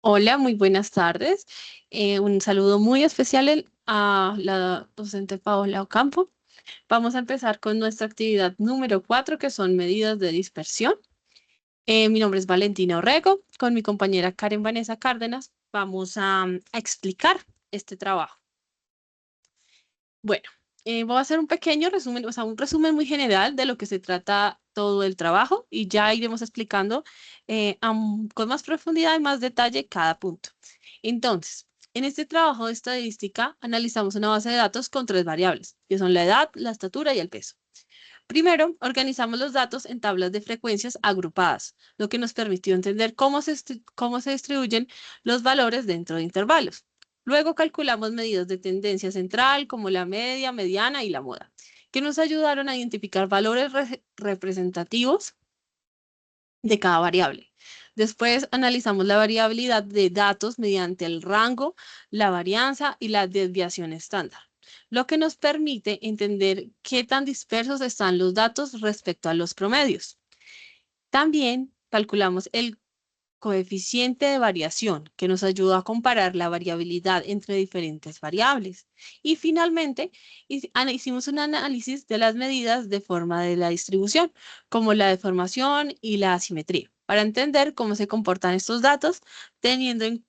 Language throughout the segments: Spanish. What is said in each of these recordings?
Hola, muy buenas tardes. Un saludo muy especial a la docente Paola Ocampo. Vamos a empezar con nuestra actividad número 4, que son medidas de dispersión. Mi nombre es Valentina Orrego. Con mi compañera Karen Vanessa Cárdenas vamos a explicar este trabajo. Bueno, voy a hacer un pequeño resumen, o sea, un resumen muy general de lo que se trata todo el trabajo y ya iremos explicando con más profundidad y más detalle cada punto. Entonces, en este trabajo de estadística analizamos una base de datos con tres variables, que son la edad, la estatura y el peso. Primero, organizamos los datos en tablas de frecuencias agrupadas, lo que nos permitió entender cómo se distribuyen los valores dentro de intervalos. Luego calculamos medidas de tendencia central como la media, mediana y la moda, que nos ayudaron a identificar valores representativos de cada variable. Después analizamos la variabilidad de datos mediante el rango, la varianza y la desviación estándar, lo que nos permite entender qué tan dispersos están los datos respecto a los promedios. También calculamos el coeficiente de variación, que nos ayuda a comparar la variabilidad entre diferentes variables. Y finalmente, hicimos un análisis de las medidas de forma de la distribución, como la deformación y la asimetría, para entender cómo se comportan estos datos, teniendo en,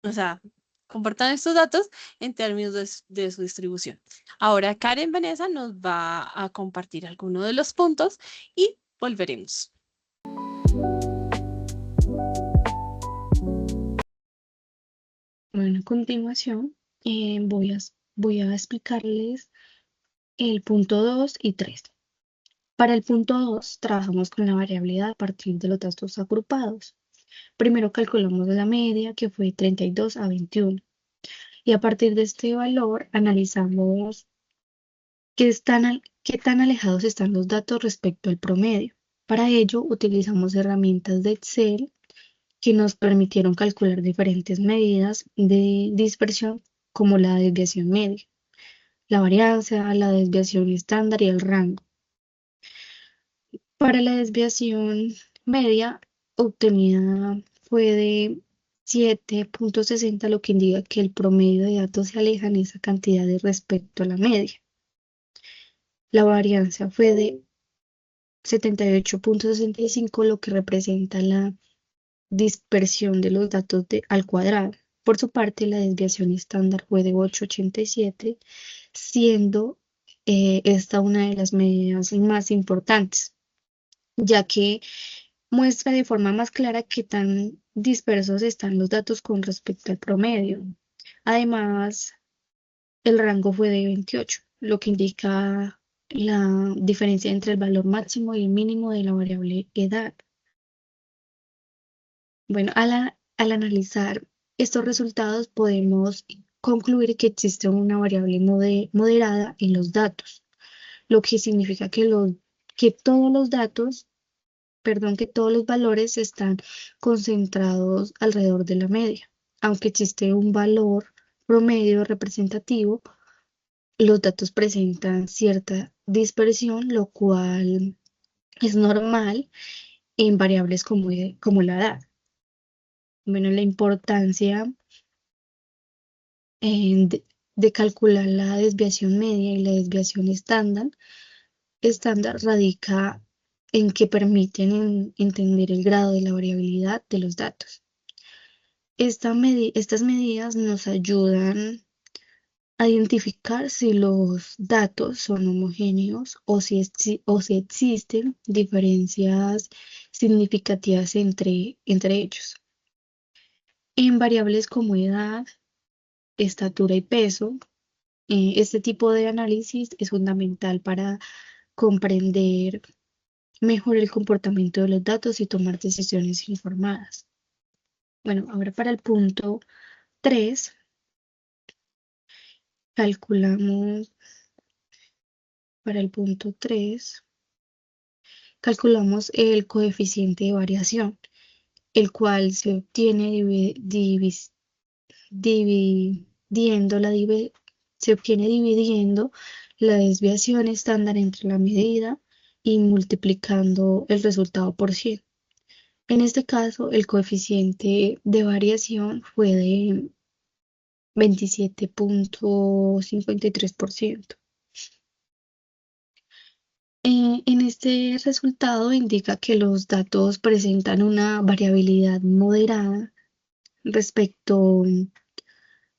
o sea, comportan estos datos en términos de su distribución. Ahora Karen Vanessa nos va a compartir algunos de los puntos y volveremos. Bueno, a continuación voy a explicarles el punto 2 y 3. Para el punto 2 trabajamos con la variabilidad a partir de los datos agrupados. Primero calculamos la media, que fue 32 a 21. Y a partir de este valor analizamos qué tan alejados están los datos respecto al promedio. Para ello utilizamos herramientas de Excel que nos permitieron calcular diferentes medidas de dispersión como la desviación media, la varianza, la desviación estándar y el rango. Para la desviación media obtenida fue de 7,60, lo que indica que el promedio de datos se aleja en esa cantidad de respecto a la media. La varianza fue de 78,65, lo que representa la dispersión de los datos al cuadrado. Por su parte, la desviación estándar fue de 8,87, siendo esta una de las medidas más importantes, ya que muestra de forma más clara qué tan dispersos están los datos con respecto al promedio. Además, el rango fue de 28, lo que indica la diferencia entre el valor máximo y el mínimo de la variable edad. Bueno, al analizar estos resultados podemos concluir que existe una variable moderada en los datos, lo que significa que todos los datos, perdón, que todos los valores están concentrados alrededor de la media. Aunque existe un valor promedio representativo, los datos presentan cierta dispersión, lo cual es normal en variables como la edad. Bueno, la importancia de calcular la desviación media y la desviación estándar radica en que permiten entender el grado de la variabilidad de los datos. Estas medidas nos ayudan a identificar si los datos son homogéneos o si existen diferencias significativas entre ellos. En variables como edad, estatura y peso, este tipo de análisis es fundamental para comprender mejor el comportamiento de los datos y tomar decisiones informadas. Bueno, ahora para el punto 3, calculamos, para el punto 3, calculamos el coeficiente de variación, el cual se obtiene dividiendo se obtiene dividiendo la desviación estándar entre la medida y multiplicando el resultado por 100. En este caso, el coeficiente de variación fue de 27,53%. En este resultado indica que los datos presentan una variabilidad moderada respecto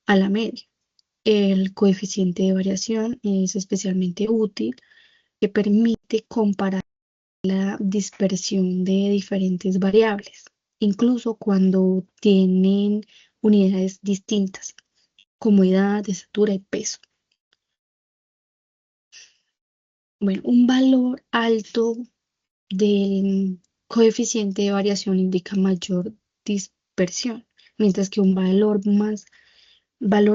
a la media. El coeficiente de variación es especialmente útil que permite comparar la dispersión de diferentes variables, incluso cuando tienen unidades distintas, como edad, estatura y peso. Bueno, un valor alto del coeficiente de variación indica mayor dispersión, mientras que un valor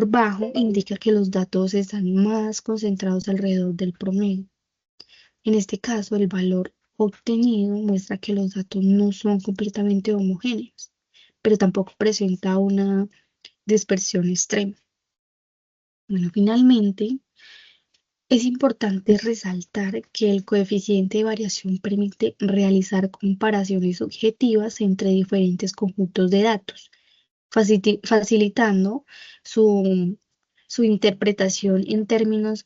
bajo indica que los datos están más concentrados alrededor del promedio. En este caso, el valor obtenido muestra que los datos no son completamente homogéneos, pero tampoco presenta una dispersión extrema. Bueno, finalmente, es importante resaltar que el coeficiente de variación permite realizar comparaciones objetivas entre diferentes conjuntos de datos, facilitando su, su interpretación en términos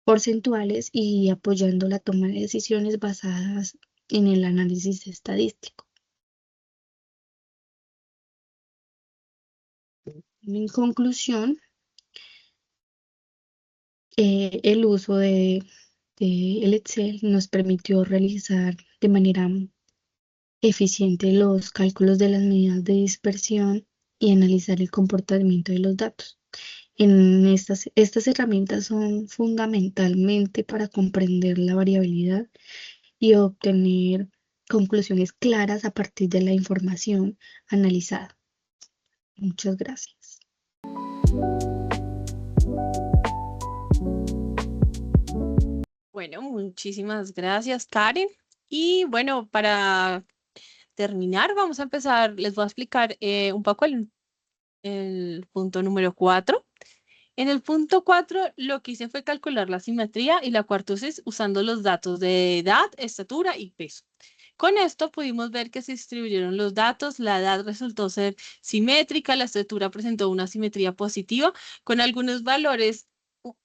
porcentuales y apoyando la toma de decisiones basadas en el análisis estadístico. En conclusión, el uso de el Excel nos permitió realizar de manera eficiente los cálculos de las medidas de dispersión y analizar el comportamiento de los datos. Estas herramientas son fundamentalmente para comprender la variabilidad y obtener conclusiones claras a partir de la información analizada. Muchas gracias. Bueno, muchísimas gracias, Karen. Y bueno, para terminar, vamos a empezar, les voy a explicar un poco el punto número 4. En el punto 4, lo que hice fue calcular la simetría y la cuartosis usando los datos de edad, estatura y peso. Con esto pudimos ver que se distribuyeron los datos, la edad resultó ser simétrica, la estatura presentó una simetría positiva con algunos valores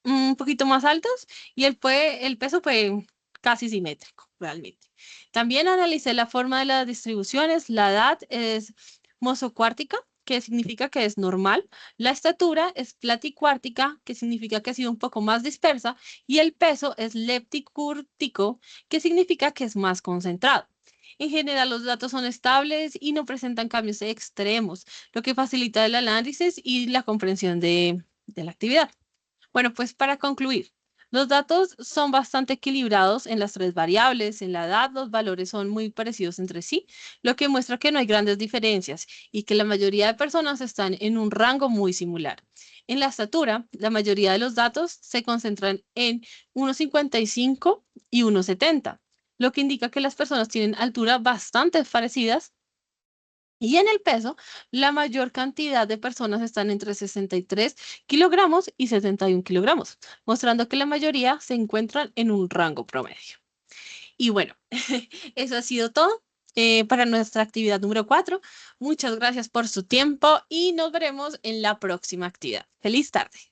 un poquito más altos y el peso fue casi simétrico realmente. También analicé la forma de las distribuciones, la edad es mosocuártica, que significa que es normal, la estatura es platicuártica, que significa que ha sido un poco más dispersa, y el peso es lepticúrtico, que significa que es más concentrado. En general, los datos son estables y no presentan cambios extremos, lo que facilita el análisis y la comprensión de la actividad. Bueno, pues para concluir, los datos son bastante equilibrados en las tres variables. En la edad, los valores son muy parecidos entre sí, lo que muestra que no hay grandes diferencias y que la mayoría de personas están en un rango muy similar. En la estatura, la mayoría de los datos se concentran en 1,55 y 1,70, lo que indica que las personas tienen altura bastante parecidas. Y en el peso, la mayor cantidad de personas están entre 63 kilogramos y 71 kilogramos, mostrando que la mayoría se encuentran en un rango promedio. Y bueno, eso ha sido todo para nuestra actividad número 4. Muchas gracias por su tiempo y nos veremos en la próxima actividad. Feliz tarde.